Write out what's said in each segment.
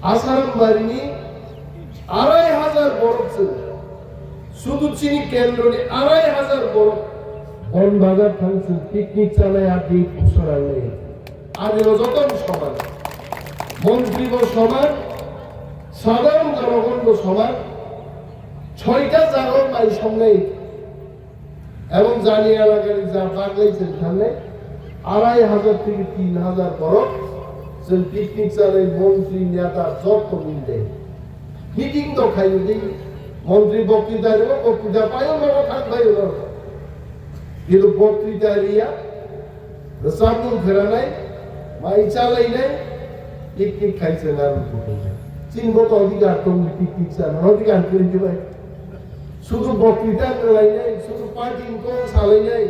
আসারাম বারিনি 2500 বরফ ছিল শুধু চিনি কেন্দ্রে 2500 বরফ বন বাজার থাকছে পিকনিক চালায় আর দিক উৎসরাল নেই আর যত সমান মন্ত্রী সমান সাধারণ জনগণ সমান 6টা জায়গার পাই সামনে এবং জানি এলাকার যা পাগলাইছেন সামনে 2500 থেকে 3000 বরফ পিকনিক চালাই মন্ত্রী নেতা যত মিলবে মিটিং তো খাই দিই মন্ত্রী বক্তৃতা দেব বক্তৃতা পাইও না থাকবাই কিন্তু বক্তৃতা রিয়া সামনে ফেরা নাই মাই চালাই নাই পিকনিক খাইছে না চিনব তো অধিকার তুমি পিকনিক চালান অধিকার করে দিবে শুধু বক্তৃতা চালাই নাই শুধু পার্টি কম চালাই নাই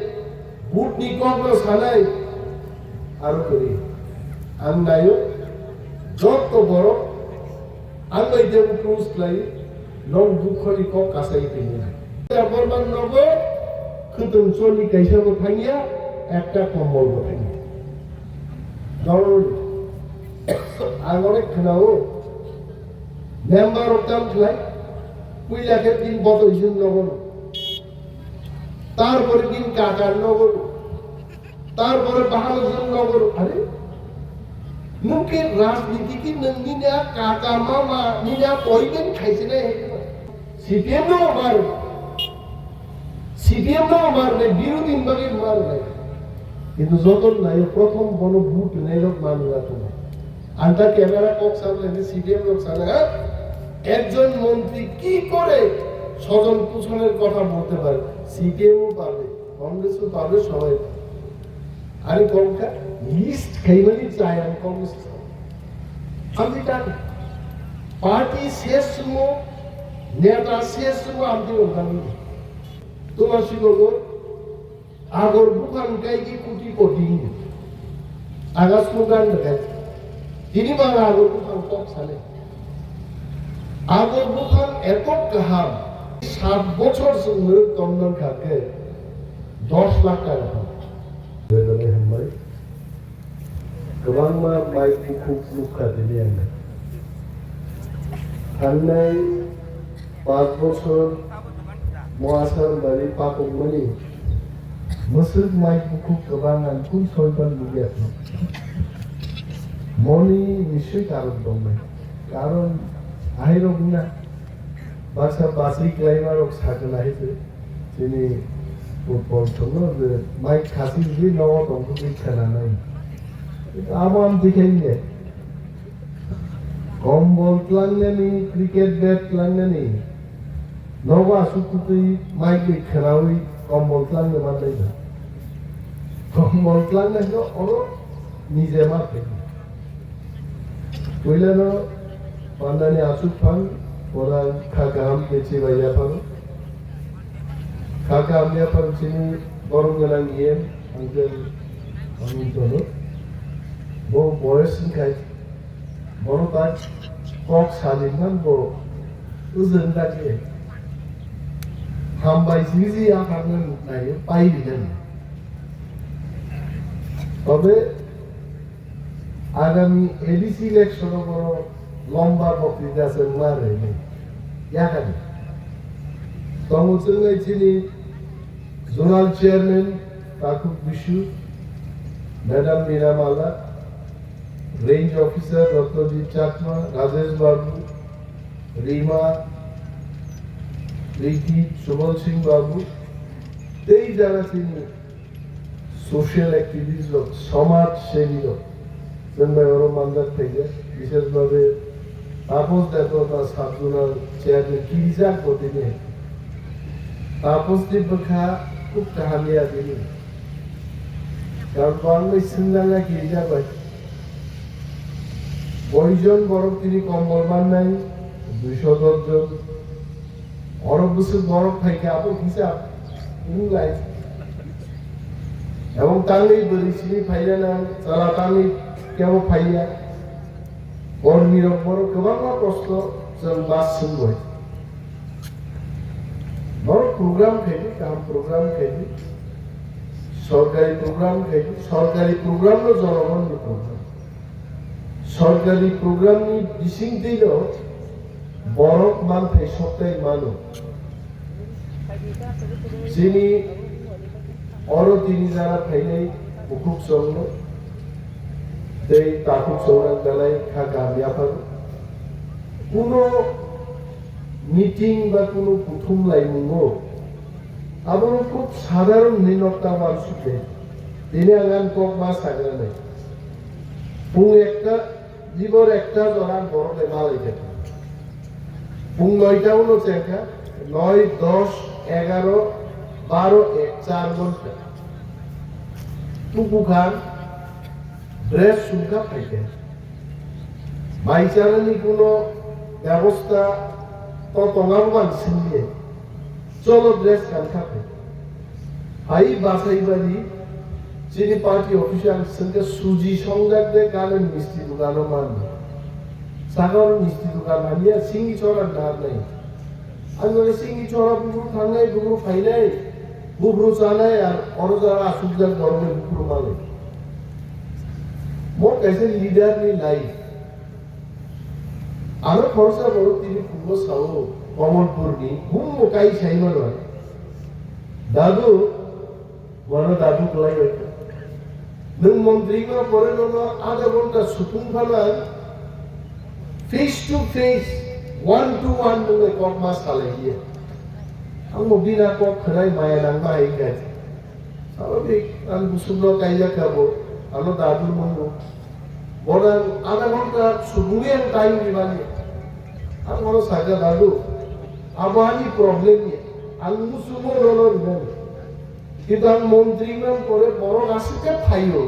ভোট নিকম চালাই আরো করি আন্দায়ও যত বড় আন্দাই দেব ক্রুজ লাই নং দুঃখরি ক কাছাই পেনি বর্মান নব খুতুন চলি কাইসাব থাঙ্গিয়া একটা কম্বল বথাঙ্গিয়া দরুন আগরে খানাও মেম্বার অফ টাউন লাই কুইলাকে দিন বদইছেন নগর তারপরে দিন কাকার নগর তারপরে বাহালুজন নগর আরে মুখে রাজনীতি কি নন্দিনা কাকা মামা নিনা কয়দিন খাইছে না সিপিএম নো মারলে বিরোধী ভাগে মার নাই কিন্তু যতন নাই প্রথম বড় ভোট নেই লোক মানুষ আছে আন্তা ক্যামেরা কক সামনে সিপিএম লোক সামনে একজন মন্ত্রী কি করে স্বজন কুশলের কথা বলতে পারে সিপিএমও পারবে কংগ্রেসও পারবে সবাই আরে কমকা লিস্ট খাইবানি চাই আমি কংগ্রেস আমি জানি পার্টি শেষ সময় নেতা শেষ সময় আমি ওখানে তোমার শিখব আগর বুখান গাইকি কুটি কোটি আগাস মুগান দেখায় তিনি বাংলা আগর বুখান কক সালে আগর বুখান এত কাহাম 7 বছর সময় তন্দন খাকে 10 লাখ টাকা गोबां माइकनि खुब मुखा दिनै आङो थांनाय 5 বছর মহাসার বাড়ি পাকমনি मोसोर माइकनि खुब गोबां आं खुब सयबान लुगैयाखै मनि निश्चय कारण दंमोन कारण आहिरक ना बासा बासै क्लाइमारक सागोन आहिसो दिनै फुटबल थंनो जे माइक खासि जि नव दंखौ बिखानानै आमाम दिखाइने कम्बल लांनानै क्रिकेट बैट लांनानै नवा सुकुतै माइक बिखानावै कम्बल लांनो मानलायनो कम्बल लांनायखौ अरो निजे माफे कइलानो बान्दानि आसु फान ओरा खागाम बेचे बाया फान खागाम या फान सिनि गरम गोनां गेम आंजों आंजों वो बयस खाय बड़ ताक কক सालिमान बड़ उजन दाके हामबाय जिजि आखारनो नायो पाइबिदों तबे आगामी एडिसि इलेक्शनआव बड़ लम्बा बक्तृता जों मारै याखानि तमुचुंगाय चिनि जोनाल चेयरमैन काकुब Bishu madam Meeramala range officer Ratnajit Chakma Rajesh Babu Rima Riki Subal Singh Babu तेई जाना चिनि सोशल एक्टिविटीज लोग समाज सेवी लोग जोंबाय अरो मानजात फैगे विशेष भावे तापस देवता साबजुनार चेयरमैन किरिजा गदिने तापस दिबखा खूब कहानिया दिनि कारण बांग्लादेश सिंगाला किरिजा बाय বয়জন বরফ তিনি কম্বল বান্নাই 210 জন অরব বছর বরফ খাইকে আপন হিসাব ইংলাই এবং তাঙ্গি বরিসিনি ফাইলা না সারা তাঙ্গি কেউ ফাইয়া বর্মির বড় গোবাং প্রশ্ন जों बास सोंबाय বড় প্রোগ্রাম খাইনি কাম প্রোগ্রাম খাইনি সরকারি প্রোগ্রাম খাইনি সরকারি প্রোগ্রাম জনগণ প্রোগ্রাম सरकारि प्रग्रामनि बिसिंथिल' बरफ मानथाय सप्ताह मानो जिनि अरो तिनि जाना फैनाय मुखुब संनो दै ताकुब संनां दालाय खा गामियाफोर कुनो मीटिंग बा कुनो कुथुम लायमुंगो आबो खूब साधारण निनत्ता मानसुदे दिने आंगान कक मा सागरानाय फुं एकटा जीवर एकटा जरा बरफ मालाय जेता फुं 9টা উঠছে একটা 9, 10, 11, 12, 1, 4 ঘন্টা টুকু খান ড্রেস সুখা খাইতেন বাইচারানি কোনো ব্যবস্থা তো তঙ্গাবান সিনিয়ে চলো ড্রেস খান খাবে হাই বাসাই বাড়ি যিনি পার্টি অফিসার সঙ্গে সুজি সংযোগ দেয় কালেন মিষ্টি দোকানও মানবে সাগর মিষ্টি দোকান আনিয়া সিঙ্গি ছড়ার ডার নাই আমি সিঙ্গি ছড়া বুকুর থানাই বুকুর ফাইনাই বুকুর চানাই আর অন্য যারা আসুকদার গরমে বুকুর মালে মোট कैसे लीडर नी लाइफ आरो खरसा बरो तिनी कुंगो सावो कमलपुर नी हुम काई साइमा नय दादू बनो दादू कलाई बैठा नों मंत्री मा परे न आधा घंटा सुकुम फाला फेस टू फेस 1-to-1 नों कक मा सालायिए आं बिना कक खराय माया नां माय गाय स्वाभाविक आं बुसुमनो कायजा खाबो आलो दादू मंगो बड़ा आधा घंटा सुबुगे टाइम दिबानी आं बड़ा साजा दादू आबानी प्रॉब्लेम ये आं मुसुमो रोलो दिबानी কিন্তু আं मंत्री मान परे बড় गासिके फाइयो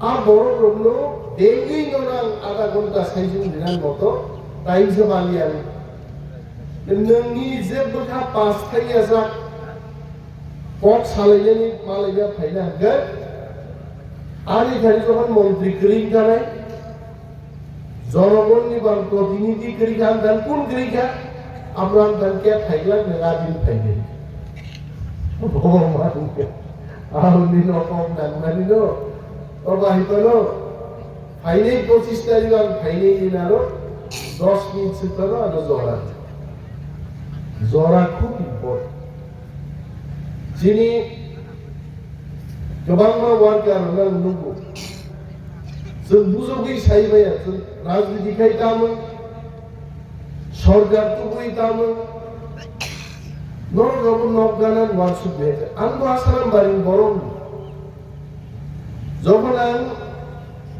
आ बড় रोमनो डेली नोनां आधा घंटा साइजों दिनां मतो टाइम से बालियां नोंनि जेबोखा पास थाइया जा कक सालायनायनि मालायना फायना हागोन आनि खालि যখন মন্ত্রী করিং জানাই জনগণनि बार प्रतिनिधि करिं खान কোন করিं खा আমরা তানকে ফাইলা নেগাদিন ফাইলে ভগবান আউনি নকম নাংমানি নো তবা হিপালো ফাইনে 25 তারিখ আর ফাইনে দিনারো 10 মিনিট সিপালো আর জরা খুব ইম্পর্টেন্ট যিনি गोबां वार्कार होना नुगो जों बुजोगै साइबाया जों राजनीतिखाय दामो सरकार तुगै दामो नरगाबो नगानान वारसुबे आंबो आसाराम बारिं गरम যখন आं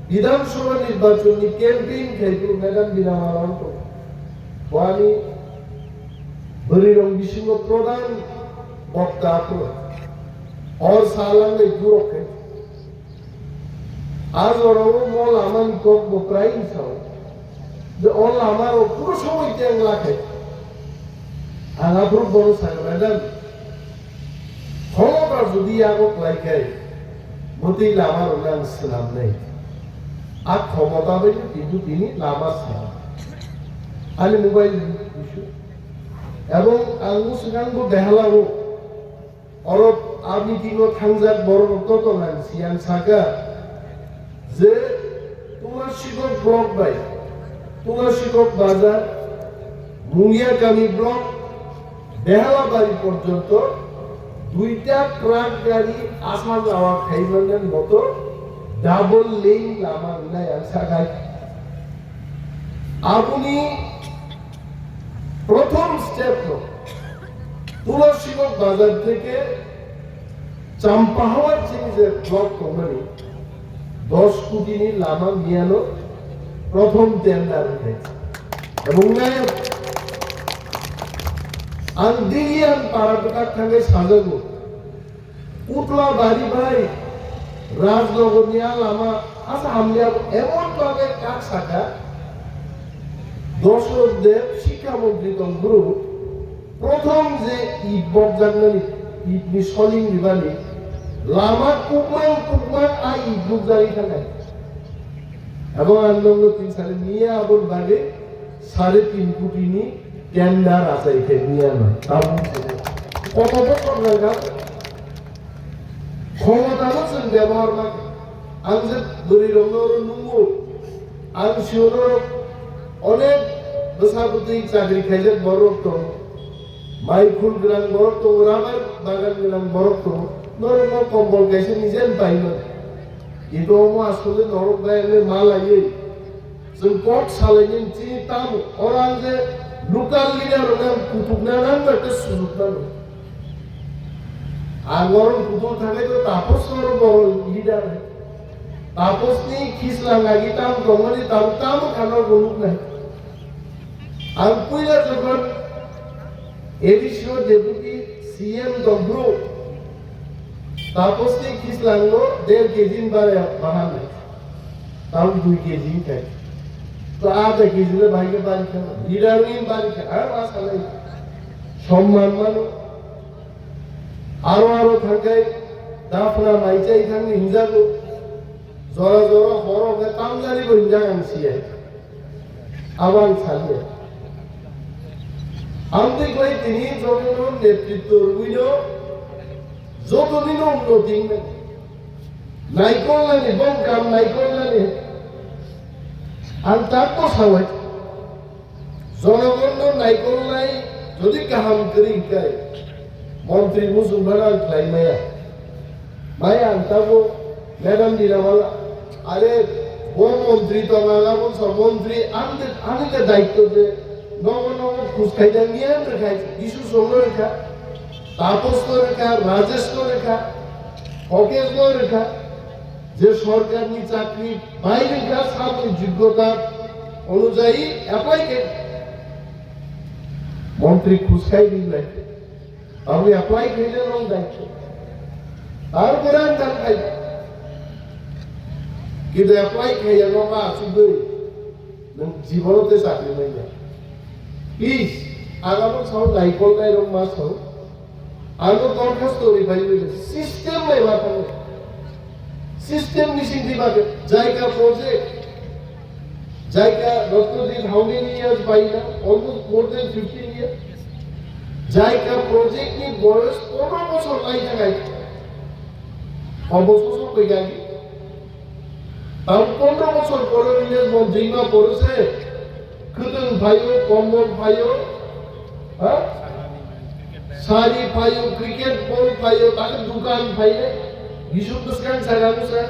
বিধানসভা নির্বাচনী ক্যাম্পেইন খাইতো ম্যাডাম বিনামালাম তো ওয়ানি বরিরং বিসিংহ প্রধান বক্তা তো और सालां में दूर के आज और वो मॉल आमान को बोप्राइन था जो ऑल आमारो पूरा समय त्यांग लाखे आगा प्रूफ बोलो साग मैडम ক্ষমতা যদি আগত লাইকে মতি লামার নাম সালাম নাই আর ক্ষমতা হইলে কিন্তু তিনি লামা সালাম আলি মোবাইল এবং আঙ্গু সিগাঙ্গু বেহালাও অরব আমি দিনো থাংজাক বড় তত নাম সিয়ান সাগা যে তোমার শিকক ব্লক বাই তোমার শিকক বাজার মুঙ্গিয়াকামি ব্লক বেহালাবাড়ি পর্যন্ত 2টা ট্রাক গাড়ি আসা যাওয়া খাইবানের মতো ডাবল লেন লামা নাই সাগাই আপনি প্রথম স্টেপ তুলসীগঞ্জ বাজার থেকে চাম্পাহাওয়ার যে ব্লক কোম্পানি 10 কোটি নি লামা নিয়ালো প্রথম টেন্ডার হয়েছে এবং আন্দিয়ান পারাটার সঙ্গে সাজাবো উতলা বাড়ি ভাই রাজনগরিয়া লামা আচ্ছা আমরা এমন ভাবে কাজ শাখা দর্শকদের শিক্ষামন্ত্রী গ্রুপ প্রথম যে ইবক জাননি ইবনি সলিং বিবানি লামা কুকমান আই ইবুক জারি থাকে এবং আন্দোলন 3 সালে নিয়ে আবুল বাগে 3.5 কোটি নি টেন্ডার আছে এখানে নিয়ে নয় কত বছর লাগা ক্ষমতা আছে ব্যবহার না আনজে দরি রঙর নুঙ্গো আন শিওর অনেক বসাবতী চাকরি খাইলে বড় তো মাই ফুল গেলাম বড় তো রাবার বাগান গেলাম বড় তো নরম কম্বল গাইছে নিজের পাইল কিন্তু আসলে নরম গায়ে মা লাগে जों कट सालायनो थि ताम अरां जे लोकाल लिडार नाम कुतुबना नाम बाटे सुजुकना आगरन कुतुब थाके तो तापस सर बल लिडार तापस नि खिसला लागि ताम दमनि ताम ताम खाना गलुक नाही आं पुइला जगन एडिशनल डेपुटी सीएम दब्रो तापस नि खिसलांगो 1.5 केजी बारे बाहाने ताम 2 केजी खाय तो आधा केजी भाई के बारी खा लीडर में बारी खा আর আশা নাই সম্মান মানো আরো থাকে দাফনা মাইচাই থাকি হিংসাগো জরা জরা হরকে তামজারি হিংসা গামছিয়ে আবার ছাড়িয়ে আমি কই তিনি যখন নেতৃত্ব রইল যতদিন উন্নতি নাই করলেন এবং কাম নাই করলেন আর তারপর সবাই জনগণ নাই করলাই যদি কাহাম করি গায় মন্ত্রী মুসলমান খাই মায়া আনতাবো ম্যাডাম দিরামালা আরে ও মন্ত্রী তো লাগাবো সব মন্ত্রী আনতে দায়িত্ব যে নব নব খুশ খাইতে নিয়ে খাই কিছু সঙ্গে রেখা তাপস রেখা রাজেশ রেখা অকেশ রেখা যে সরকারি চাকরি বাইরে কাজ সামনে যোগ্যতা অনুযায়ী অ্যাপ্লাই করে মন্ত্রী খুশকাই দিন রাখে আমি অ্যাপ্লাই করে রং দায়িত্ব তারপরে তার খাই কিন্তু অ্যাপ্লাই খাইয়া নবা আসুবে জীবনতে চাকরি নাই না প্লিজ আগামী সব লাইকল নাই রং মাস হোক আরো দরখাস্ত রিভাইভ সিস্টেম নাই বাতানো System missing the market. JICA project. JICA, Dr. did how many years by now? Almost more than 15 years. JICA project ni boys, kono bosor lain lain. Bosor koi gagi. Tam kono bosor kono bilas monjima porose. Kudung bhayo, kombol bhayo, ha? Sari bhayo, cricket ball bhayo, takan dukan bhayo. বিশুদ্ধ scan সারানো sir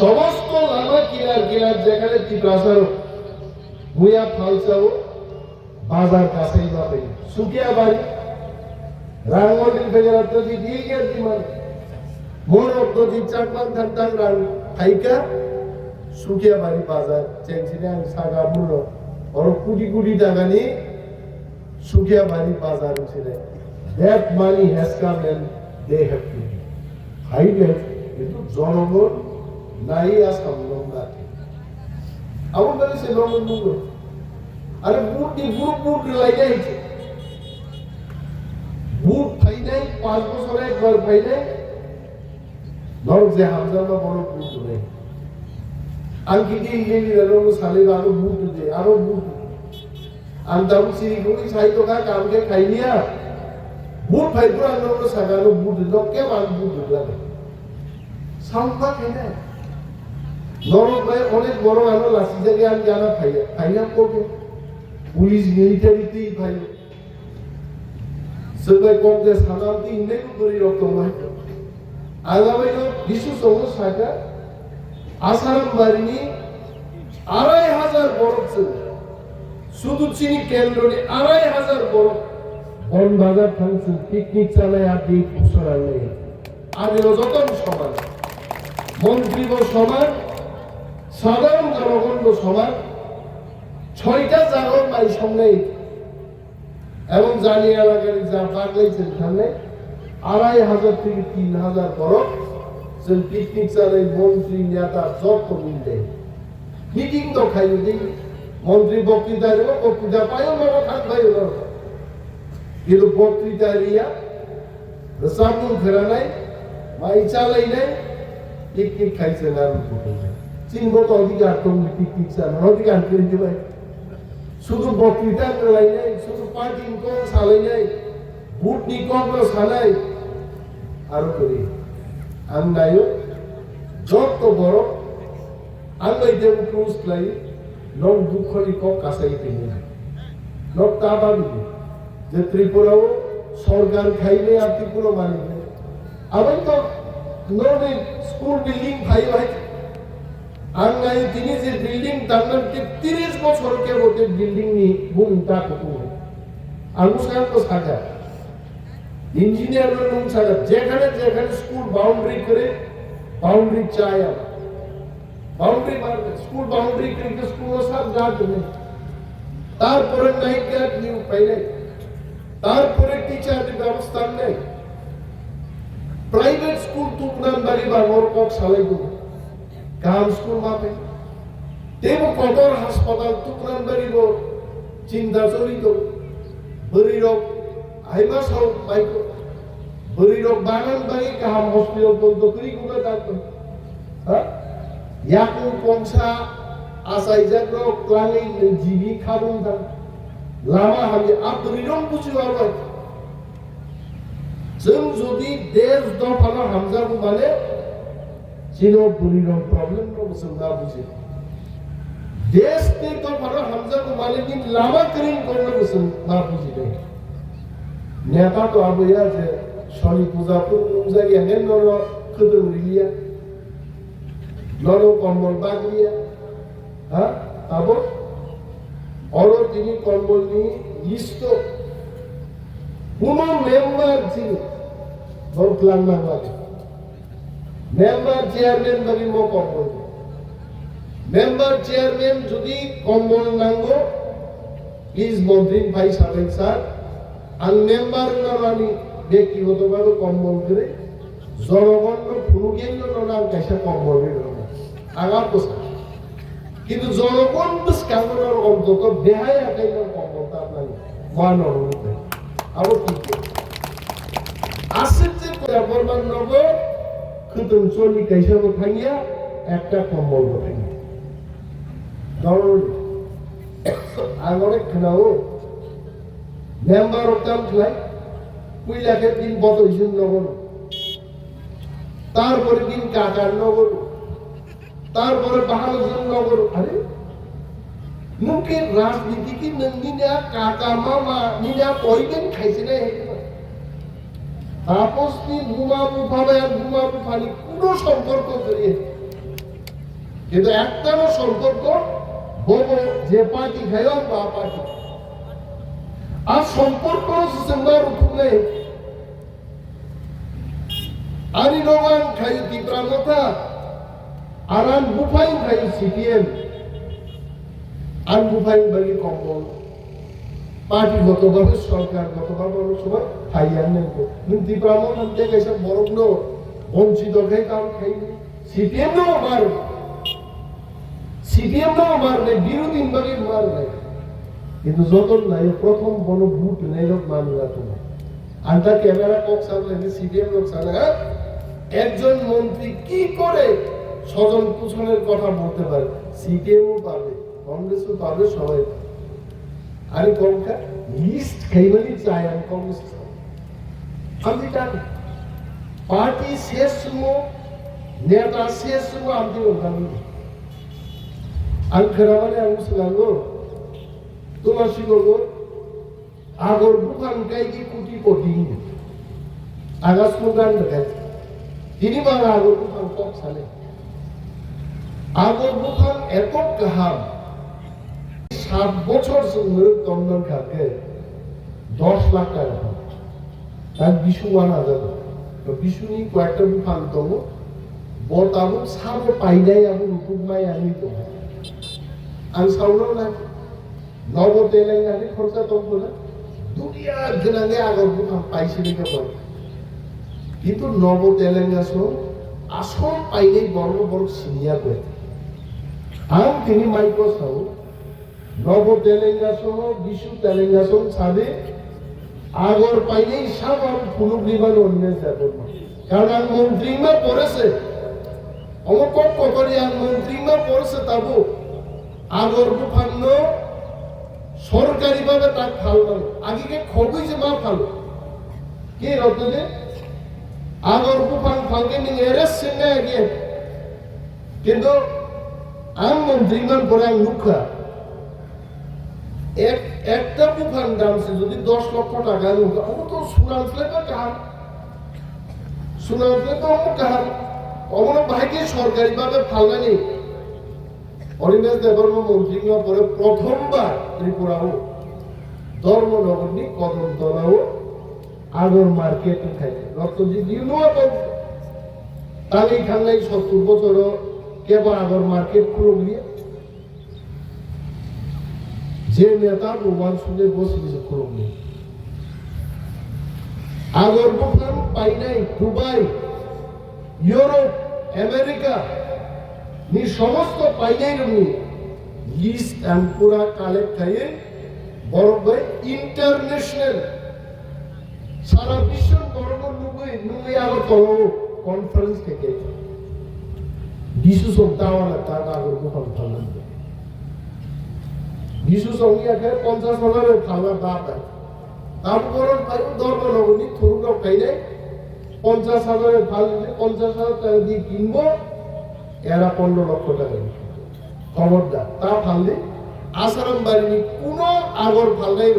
সমস্ত লামা কিলার যেখানে টিপ্রাসার ভুয়া ফালসাও বাজার কাছেই পাবে সুকিয়া বাড়ি রাঙ্গলির phasor তো দিয়ে গিয়ে দিমান মোর অব্দি চাকমান থাকতাম রাং হাইকা সুকিয়া বাড়ি বাজার চেনছিনে আমি সাগা মূল্য ওর কোটি টাকা নিয়ে সুকিয়া বাড়ি বাজার ছিল that money has come and they have to highlight কিন্তু জনগণ নাই আসাম লঙ্গা আমার কাছে সে লঙ্গন মুখ আরে বুট লাগাইছে বুট খাই নাই 5 বছরে একবার খাই নাই নর যে হামজামা বড় বুট নেই আনকি দিয়ে রঙ সালে আরো বুট দে আরো বুট আন্তাম সিরি কোই সাইতো কা কামকে খাই নিয়া বুট ভাই পুরা লোক সাগানো বুট লোককে মান বুট লাগে সংখ্যা কেন নরম ভাই অনেক বড় আলো লাসি জায়গা আমি জানা ফাইনা করবে পুলিশ মিলিটারিতেই ভাই সবাই কমতে সাধারণত ইন্ডিয়ান করে রকম হয় আগামী বিশ্ব সমস্যাটা আসারাম বাড়িনি 2500 বরফ ছিল শুধু চিনি কেন্দ্রে 2500 বরফ বন বাজার থাকছে পিকনিক চালায় আর দিয়ে ফুসর আনলে আর যত সমান মন্ত্রী সমান সাধারণ জনগণ সমান 6টা জাগর মাই সঙ্গে এবং জানি এলাকার যা পাগলাইছেন সামনে 2500 থেকে 3000 বরফ পিকনিক চালাই মন্ত্রী নেতা যত মিলবে মিটিং তো খাইও দিই মন্ত্রী বক্তৃতা পাইও না থাকবাই কিন্তু বক্তৃতা রিয়া সামনে ফেরা নাই মাই চালাই নাই পিকনিক খাইছে না চিনব তো অধিকার তুমি পিকনিক চালানো অধিকার করে দেবে শুধু বক্তৃতা চালাই নাই শুধু পার্টি কম চালাই নাই বুট নি কম চালাই আরো করি আমি নাইও যত বড় Angay dem cruise lay long dukholi ko kasai pinna nok tababi je Tripura সরকার খাইলে আর ত্রিপুরা মানিবে আবার তো ননে স্কুল বিল্ডিং ভাই ভাই আঙ্গাই তিনি যে বিল্ডিং তার 30 বছর কে হতে বিল্ডিং নি গুণটা কত আনুষ্ঠান তো সাজা ইঞ্জিনিয়ার লোক সাজা যেখানে যেখানে স্কুল বাউন্ডারি করে বাউন্ডারি চাই বাউন্ডারি স্কুল বাউন্ডারি করে স্কুল সব গাছ নেই তারপরে নাইট গার্ড নিউ পাইলে তারপরে টিচারের ব্যবস্থা নেই প্রাইভেট স্কুল তুকনান বাড়ি বা ওরকক সালাইব কাম স্কুল মাপে তেব কদর হাসপাতাল তুকনান বাড়ি চিন্তা চলিত বরিরক আইমা সব বাইক বরিরক বাগান বাড়ি কাহাম হসপিটাল বলতো করি গুলো ডাক্তার হ্যাঁ ইয়াকু পংসা আসাই জাগ্র ক্লানি জিবি খাবুন দাম লামা হাবি আবরিরং বুঝিবাবাই जों जुदि देश दफानो हामजागौ माने जिनो बुरिरं प्रॉब्लेम रो जोंना बुझे देश ते दफानो हामजागौ माने दिन लामा क्रिन करनो जोंना बुझे नेता तो आबैया जे शनि पूजा पूजा गया नरो खदो रिलिया नरो कम्बल बागलिया हां आबो और তিনি কম্বল নি লিস্ট কোন মেম্বার ছিল বললাম না মানে মেম্বার চেয়ারম্যান বাকি মো কম্বল মেম্বার চেয়ারম্যান যদি কম্বল নাঙ্গো প্লিজ মন্ত্রী ভাই সাহেব স্যার আর মেম্বার নানি ব্যক্তিগতভাবে কম্বল করে জনগণ ফুলগেন নাম কাছে কম্বল আগা পোষা কিন্তু জনগণ কাগজের অন্তত বেহায় আকাইলের কম্বলটা আপনার মানব আবার কি আসছে যে বর্মান নব খুদুম চলি কাইসা থাইয়া একটা কম্বল থাইয়া ধরুন আগরে খানাও মেম্বার অফ টাউন খেলাই 2 লাখের দিন বত হিসেব নগর তারপরে দিন কাকার নগর তারপরে বাহালুজন নগর আরে মুখে রাজনীতি কি নন্দিনা কাকা মামা নিনা কইবেন খাইছে না তাপস নি ঘুমা মুফাবে আর ঘুমা মুফানি কোনো সম্পর্ক করিয়ে কিন্তু একটাও সম্পর্ক বলবো যে পার্টি খাইও বা পার্টি আর সম্পর্ক সুন্দর উঠলে আনি নবান খাই তীব্রতা আরাম বুফাই খাই সিপিএম আর বুফাই বাড়ি কম্বল পার্টিগতভাবে সরকারগতভাবে অনেক সময় খাইয়ার নেই কিন্তু ব্রাহ্মণ থেকে এসব বরগ্ন বঞ্চিত খাই কারণ খাইনি সিপিএম নাও মারবে বিরোধী বাড়ি মারবে কিন্তু যতন নাই প্রথম বড় ভোট নেই লোক মানুষ তোমার আন্টা ক্যামেরা কক সামনে সিপিএম লোক সামনে একজন মন্ত্রী কি করে স্বজন কুশনের কথা বলতে পারে সিপিএমও পারবে কংগ্রেসও পারবে সবাই আরে কমকা লিস্ট খাইবানি চাই আমি কংগ্রেস আমি জানি পার্টি শেষ নেতা শেষ আমি ওখানে আঙ্করামানে আমি শুনলাম তোমার শিখব আগর বুখান গাইকি কুটি কোটি আগাস মুগান দেখাচ্ছে তিনি বাংলা আগর বুখান কক সালে আগর বুখান একক কাহাম 7 বছর সুন্দর তন্দন খাকে 10 লাখ টাকা তার বিশু আনা যাবে তো বিশুনি কয়েকটা বুখান তো বতাবু সাবো পাইনাই আবু রুকুমাই আনি তো आं सावनो ना नव तेलेंगाना खर्चा तो बोला दुनिया गनांगे आगर बुखान पाइसिनि के बोल किंतु नव तेलेंगाना सो आसो पाइने बर्ग बर्ग सिनिया को आं तिनी माइको साउ नव तेलेंगाना सो विशु तेलेंगाना सो साबे आगर पाइने सब हम फुलुक निबान अन्य जाबो कारण मंत्री में पड़ेছে অমক ককরিয়া মন্ত্রী में পড়ছে তাবো আগর বুফান্ন সরকারিভাবে তার ফাল মানে আগেকে খবই যে মা ফাল কে রতনে আগর বুফান ফালকে নিয়ে এরেস সিনে গিয়ে কিন্তু আম মন্ত্রীমান পরে আম মুখা একটা বুফান দামছে যদি 10 লক্ষ টাকা মুখা ও তো সুনান্সলে তো কাহার সুনান্সলে তো কাহার অমন ভাইকে সরকারি ভাবে ফালনা নেই অরিন্দাস দেববর্মা মন্ত্রী পরে প্রথমবার ত্রিপুরাও ধর্মনগরী কদমতলাও আগর মার্কেট খাইছে রক্তজি দিও তাহলে খানলাই 70 বছর কেবল আগর মার্কেট খুলে গিয়ে যে নেতা প্রমাণ শুনে বসে গেছে খুলে গিয়ে আগর বুফান পাই নাই দুবাই ইউরোপ আমেরিকা নি সমস্ত পাই নাই নি লিস্ট এন্ড পুরা কালেক্ট খাইয়ে বড় ভাই ইন্টারন্যাশনাল সারা বিশ্ব বড় বড় নুই আগর তলো কনফারেন্স থেকে বিশু সব দাওয়ানা তার আগর বুফান ফালান বিশু সঙ্গে আগে 50,000 ফালা বাপ তারপর ভাই ধর্মনগরী থুরুগাঁও খাইলে 50,000 ফাল দিলে 50,000 টাকা দিয়ে কিনবো এরা 15 লক্ষ টাকা খবরদার তা ফাললে আসারাম বাড়িনি কোন আগর ফাললাই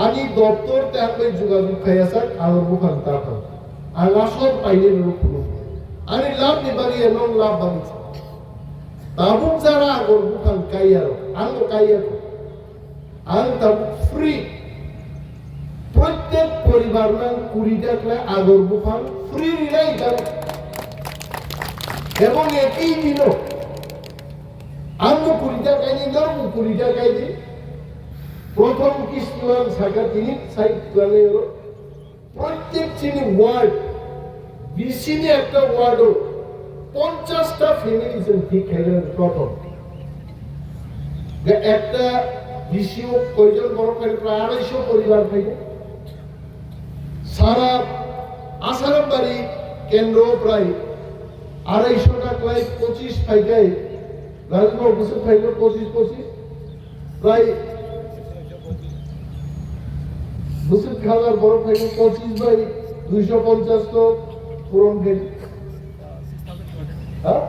আনি দপ্তর তাকে যোগাযোগ খাইয়াছে আগর বুফান তা ফাল আর লাসর পাইলে কোনো আমি লাভ নিবারি এবং লাভ বানিয়েছি তাবুক যারা আগর বুফান কাইয়ার আলো কাইয়ার আল তাবুক ফ্রি প্রত্যেক পরিবার নাম 20 টাকা আগর বুফান ফ্রি রিলাই করে এবং একই দিন আমি 20 টাকা নিলাম 20 টাকায় দিই প্রথম কিস্তিওয়ান শাখা তিনি সাইড করে প্রত্যেক চিনি ওয়ার্ড বিসিনি একটা ওয়ার্ডও 50টা ফ্যামিলি ঠিক খেলেন প্রথম একটা বিসিও কয়জন বড় করে প্রায় 250 পরিবার থেকে সারা আসারাম বাড়ি কেন্দ্র প্রায় 250 টাকায় 25 টাকায় রাজমহল বছর থাকলো 25 প্রায় বছর খাওয়ার বড় থাকলো 25 বাই 250 তো পূরণ গেল হ্যাঁ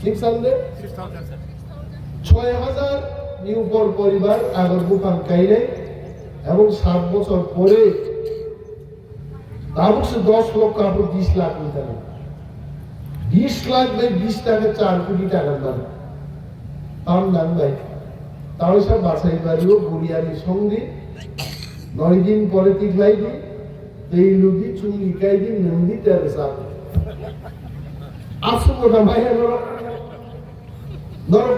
6,000 নিউ পরিবার আগর বুফান কাইলে এবং 7 বছর পরে তারপর 10 লক্ষ আপনি 20 লাখ নিতেন 20 লাখ ভাই 20 টাকা 4 কোটি টাকার দাম তার নাম ভাই তাহলে সব বাছাই বাড়িও বুড়িয়ারির সঙ্গে 9 দিন পরে তিগলাই দি এই লুদি চুঙ্গি কাই দি নন্দি তেরে সাপ আসো না ভাই ধর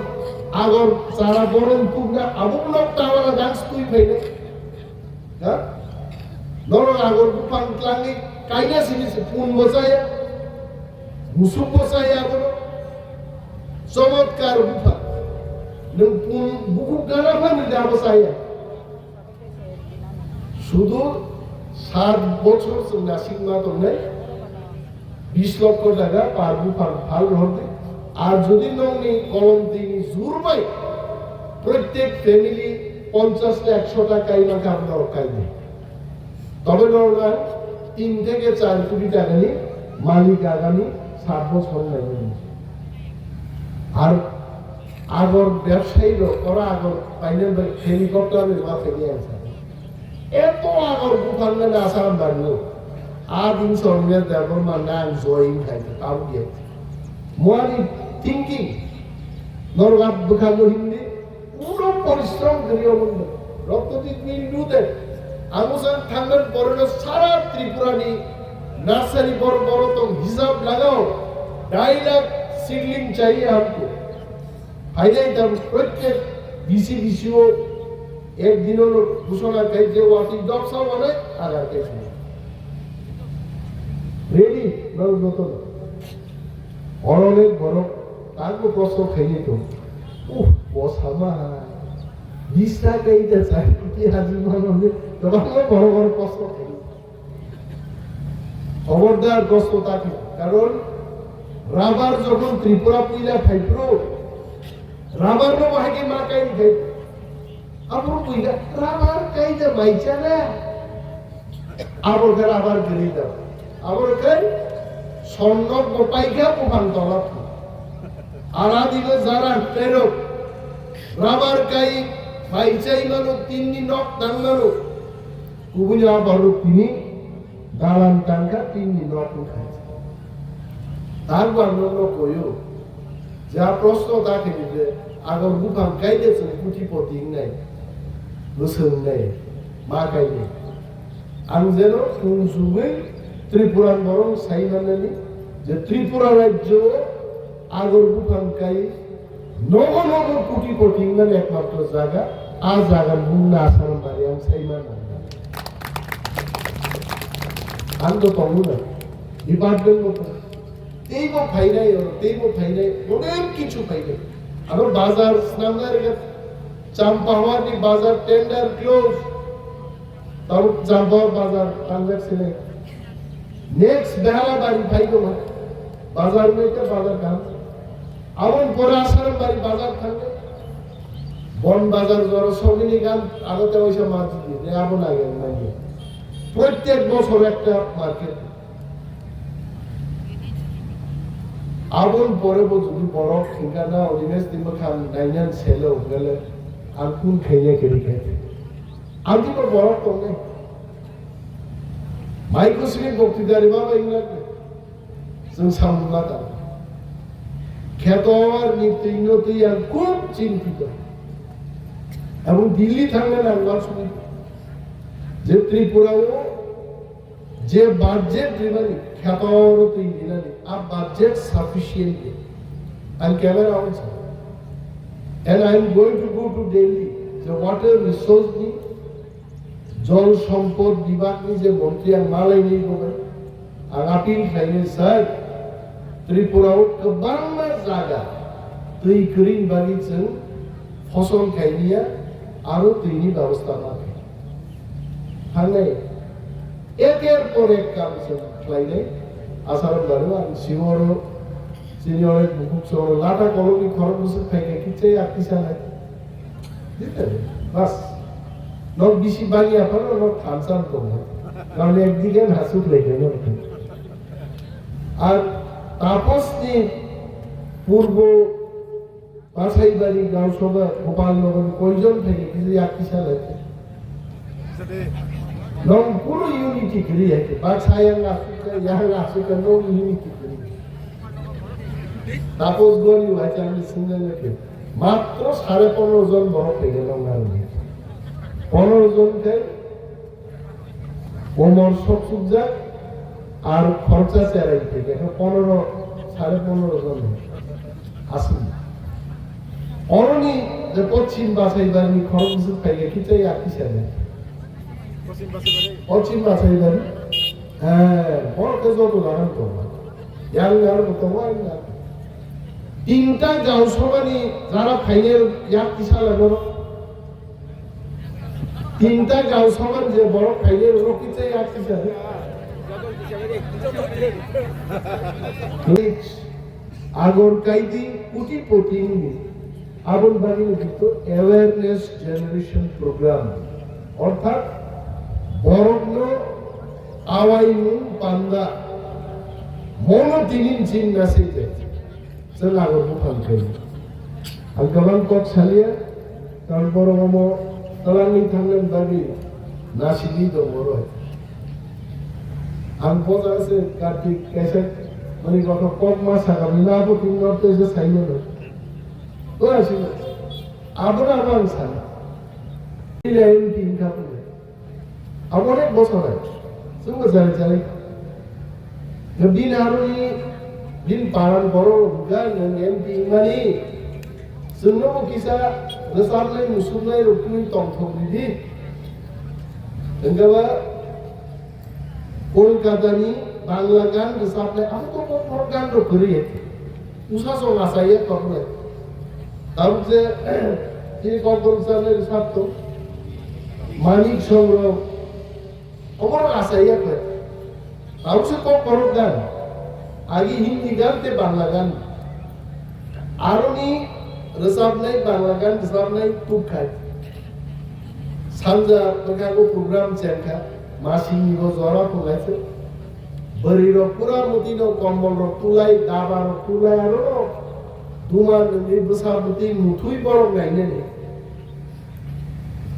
আগর সারা বরণ তুগনা আবুক লোক টাওয়ালা ডান্স তুই ভাইলে হ্যাঁ ধরো আগর বুফান ক্লাঙ্গি কাইনা সিনিছে পুন বসায়া মুসুক বসায়া আগর চমৎকার বুফান পুন বুকু গানা ফান যা বসায়া শুধু 7 বছর নাসিক মা তো নেই 20 লক্ষ টাকা পার বুফান ফাল হতে আর যদি ননি কলম তিনি জোর পাই প্রত্যেক ফ্যামিলি 50-100 টাকা ইমাকে আপনার কাইবে তবে নরনার 3 থেকে 4 কোটি টাকা নিয়ে মালিক আগামী 7 বছর নেবেন আর আগর ব্যবসায়ীরা ওরা আগর পাইলেন হেলিকপ্টারের মাথে নিয়ে আসে এত আগর বুফান মানে আসারাম বাড়লো আর দিন সঙ্গে দেবর মানে জয়িং খাইছে তাও দিয়ে মোয়ারি থিঙ্কিং নরগাপ বুখালো হিন্দি পুরো পরিশ্রম করিও মন্দ রক্তজিৎ মিলুতে আনুসান থাঙ্গার পরে সারা ত্রিপুরানি নার্সারি বড় বড় তো হিসাব লাগাও 2.5 লাখ সিডলিং चाहिए हमको ফাইনাল দাম প্রত্যেক বিসিও একদিন ঘোষণা করে যে ওয়াটিং ডক্স মানে আগার কেস রেডি নতুন অনেক বড় তারপর প্রশ্ন খেয়ে তো বস আমার 20 টাকা এইটা চাই কি হাজির মানে তখন বড় বড় প্রশ্ন খেয়ে খবরদার গ্রস্ত থাকে কারণ রাবার যখন ত্রিপুরা পূজা খাইতো রাবার নো ভাগে মা কাই খাই আপন পূজা রাবার কাই যে মাইছা না আবার রাবার গিরি দাও আবার কাই স্বর্ণ গোপাইকা পুফান তলা আরাদিলে যারা ট্রেনক রাবার কাই বাইচাই মানো তিননি নক দাঙ্গানো কুবুলা বারো তিনি দালান টাঙ্গা তিননি নক উঠাইছে তার বর্ণনা কইও যা প্রশ্ন তাকে দিতে আগর বুকাম গাইতেছে পুঁথি পতি নাই গোসল নাই মা গাইলে আমি যেন কোন যুগে ত্রিপুরার বরং সাইমানানি যে ত্রিপুরা রাজ্য আগর বুকাম গাই নব নব কোটি কোটি মানে একমাত্র জায়গা আর জায়গার মুন্না আসাম বাড়ি আমি সাইমান আমি তো পাবো না ডিপার্টমেন্ট মতো তেইব ফাইনাই অনেক কিছু ফাইনাই আমার বাজার স্নামদার চাম্পাওয়ানি বাজার টেন্ডার ক্লোজ তার চাম্পাওয়ার বাজার ট্রানজাকশন নেক্সট বেহালা বাড়ি ফাইব না বাজার মেয়েটা বাজার কাম আমন পরে আসার বাড়ি বাজার থাকবে বন বাজার জ্বর সবিনী গান আগতে ওইসব মাছ দিয়ে এমন আগে মানে প্রত্যেক বছর একটা মার্কেট আবন পরে যদি বড় ঠিকানা অধিবেশ দিব খান নাইনান ছেলে গেলে আর কোন খেয়ে কেড়ে খেতে আমি তো বড় কমে মাইক্রোসিমের বক্তৃতারি বাবা ইংল্যান্ডে जों सामलाता খ্যাতর নিত্যি আর খুব চিন্তিত এবং দিল্লি থাকলেন আল্লাহ শুনি যে ত্রিপুরাও যে বাজেট দিলানি খ্যাতর তুই দিলানি আর budget sufficient and camera also and I am going to go to Delhi so water resource ni জল সম্পদ বিভাগ ni যে মন্ত্রী আর মালাই নেই বলে আর আপিল খাইলে স্যার ত্রিপুরাও গোबां জায়গা दै করিন বাগিচোं ফসল খাইনিয়া আরো दैनि ব্যবস্থা থাকে থানায় একের পর এক কাম খাইলে আসারম বারো আর শিবরও সিনিয়রের বুকুক সর লাটা কলমি খরবসে থেকে কিছে আকিসা নাই দিতে বাস নক বেশি বাড়ি আপনারা নক খানসান করব কারণ একদিকে হাসুক লেগে না আর তাপসনি পূর্ব পাছাইবাড়ি গাঁও সভা গোপালনগর কয়জন থেকে কিছু আকিসা লাগে নং পুরো ইউনিটি ক্রিয়ে পাছাইয়াং আফ্রিকা ইয়াং আফ্রিকা নো ইউনিটি ক্রিয়ে তাপস গনি হয়েছে আমি শুনে নাকি মাত্র 15.5 জন বড় পেয়ে গেলাম না 15 জনকে ওমর সবসুজা আর খরচা চারাই থেকে 15.5 জন আসুন অরণি যে পশ্চিম বাছাইবাড়ি খরচ পেয়ে খিচাই আকি সারে পশ্চিম বাছাইবাড়ি হ্যাঁ বড় যত জানান তো ইয়ার আর তোমার না তিনটা গাঁও সভানি যারা ফাইনাল ইয়াক কিসা লাগলো তিনটা গাঁও সভান যে বড় ফাইনাল রকিতে ইয়াক কিসা আগর কাইদি কোটি কোটি আবুল বাড়ি কিন্তু অ্যাওয়ারনেস জেনারেশন প্রোগ্রাম অর্থাৎ বরগ্ন আওয়াইনু পান্দা মনো তিনিন চিন নাসিতে जों আগর বুখানখাই আর গবান কক ছালিয়া তারপর মমো তলানি থাকলেন বাড়ি নাসিদি তো বড় আম পোজা আছে কার্তিক কেসে মানে কত কক মাছ আগামী না আপু তিন নর্তে এসে সাইলো না ও আসিল আবার আবার সালা দিলে তিন কাপড় আমার অনেক বছর আছে সঙ্গে জানি জানি দিন আরো din paran boro gan yang tingmani sunno kisa resarlai musulai rukuni tongthong didi enggawa kolkata ni bangla gan resarlai aku to gan ro kuri usa so ngasaya tokne tabje ini kompulsane resarto manik songro omor ngasaya kre tabse ko korok gan आगे हिंदी गान ते बांग्ला गान आरोनी रसाब नहीं बांग्ला गान रसाब नहीं टूक खाए सांजा बगागो programme चेंका मासिंग निगो जोरा को गए बरी रो पूरा मोती नो कम्बल रो तुलाई दाबा रो तुलाई आरो তোমার বেসাবতি মুঠুই বড় গাইনে নেই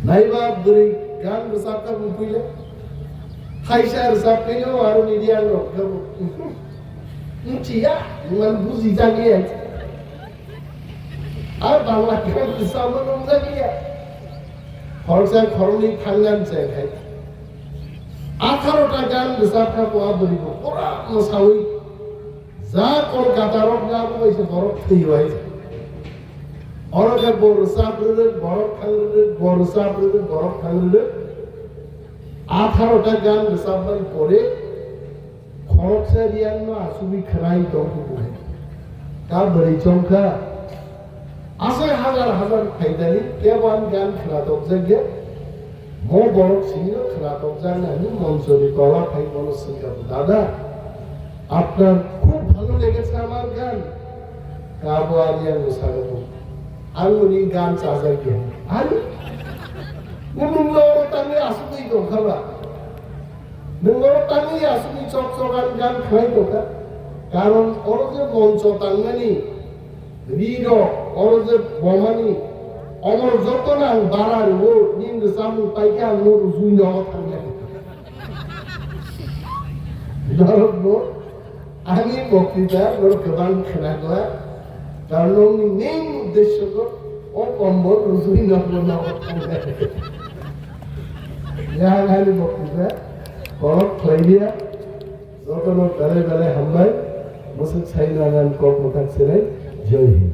নাইবা বরি গান বেসাবটা মুঠুইলে খাইসা বেসাব কেন আর মিডিয়া লোক মুচিয়া মান বুঝি জাগিয়ে আর বাংলা গান বেসাব নম জাগিয়ে খরচা খরনি খাঙ্গান চাই খাই 18টা গান বেসাবটা পোয়া বলিব পুরা মশাউই যা কলকাতার গান হয়েছে বরফ થઈ হয়েছে অনেকে বড় সাপড়ে বরফ খাঙ্গলে বড় সাপড়ে বরফ খাঙ্গলে 18টা গান বেসাবন করে খরচা রিয়ান্ন আসুবি খাই দমকু করে তা বড়ি চমকা আসে হাজার হাজার খাইদানি কেবান গান খেলাতক জাগে মো বরফ ছিল খেলাতক জানি মঞ্চরি তলা খাই মনসিক দাদা আপনার খুব ভালো লেগেছে আমার গান কাবো আলিয়া গোসাগো আলুনি গান চাজাই কে আলু মুমুলো তানি আসুই তো খাবা মুমুলো তানি আসুই চকচকান গান খাই তো কারণ ওর যে মঞ্চ তাঙ্গানি রির ওর যে বমানি অমর যত না বাড়ার ও নিন্দ সামু পাইকা মোর জুই ন থাঙ্গানি ধরো আমি বক্তৃতা ওর প্রধান খেলাগুলা কারণ মেইন উদ্দেশ্য তো ও কম্বল রুজুই নগ্ন যাহানি বক্তৃতা বরফ খৈলিয়া যত লোক বেলে বেলে হামলায় বসে ছাই নাগান কর্ম থাকছে জয় হিন্দ।